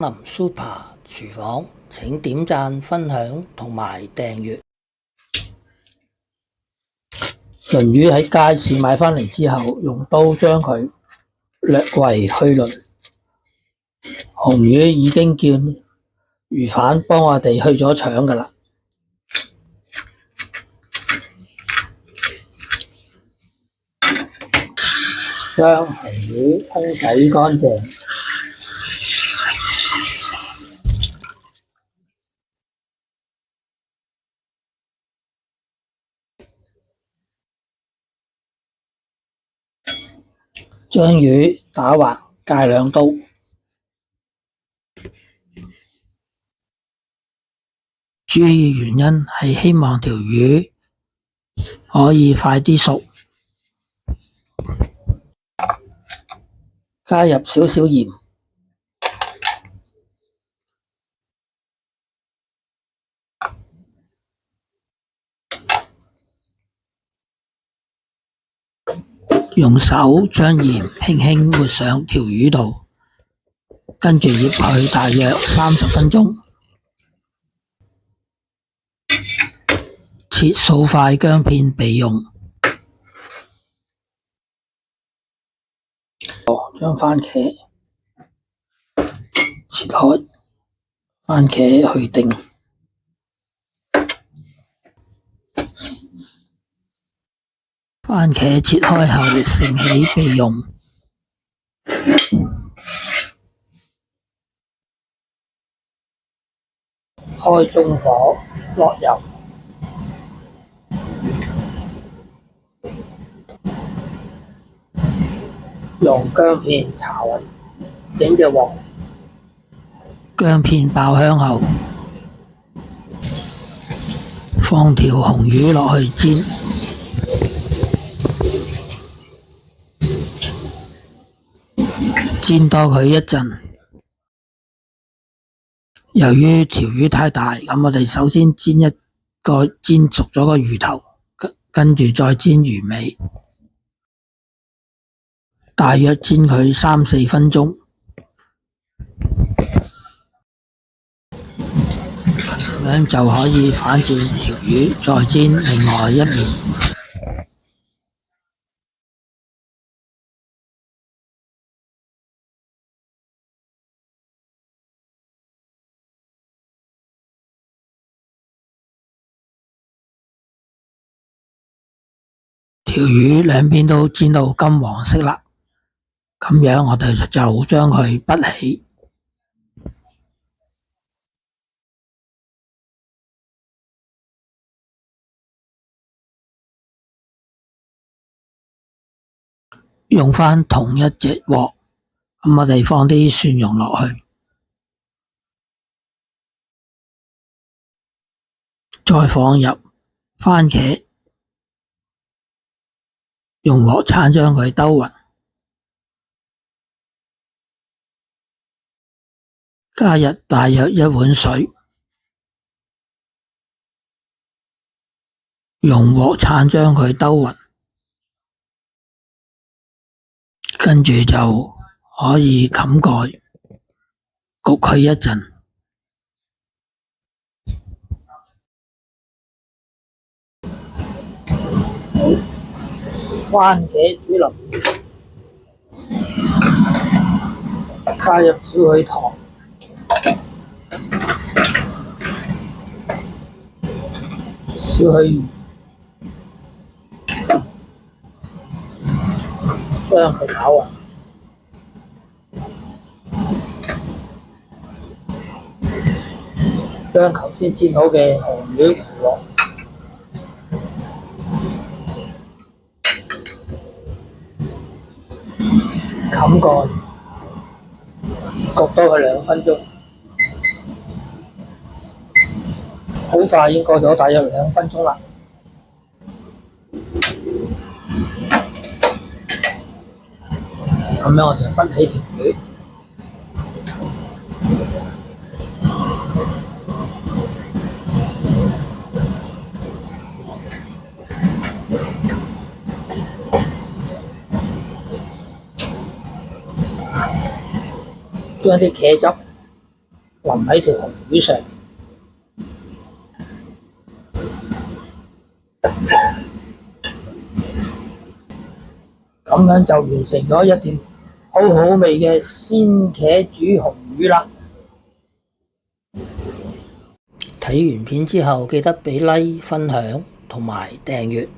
林 Super 廚房，請點讚、分享同埋訂閱。鯪魚喺街市買返嚟之後，用刀將佢略為去鱗。紅魚已經叫魚販幫我哋去咗腸㗎喇。將紅魚清洗乾淨。將魚打橫界兩刀，主要原因係希望條魚可以快啲熟。加入少少鹽，用手將鹽輕輕抹上條魚度，跟住醃佢大約30分鐘。切數塊薑片備用。將番茄切開，番茄去丁，番茄切開後盛起備用。開中火，落油，用薑片搽勻整隻鑊。薑片爆香後，放條紅魚落去煎，煎多佢一陣。由於條魚太大，咁我哋首先煎熟咗個魚頭，跟住再煎魚尾，大約煎佢3-4分鐘。咁樣就可以反轉條魚，再煎另外一面。條魚兩邊都煎到金黃色啦，咁樣我哋就將佢拔起。用返同一隻鑊，咁我哋放啲蒜蓉落去，再放入番茄，用鑊鏟將佢兜勻，加入大約1碗水，用鑊鏟將佢兜勻。跟住就可以冚蓋焗佢一陣。番茄煮腍，加入少許糖，少許鹽，將佢攪勻，將頭先煎好嘅紅魚調落，冚蓋，焗多佢2分鐘。好快已經過咗大約2分鐘啦。咁樣我哋就拔起條魚，將啲茄汁淋喺條紅魚上面，咁樣就完成咗一碟好好味嘅鮮茄煮紅魚啦！睇完片之後記得俾 like、分享同埋訂閱。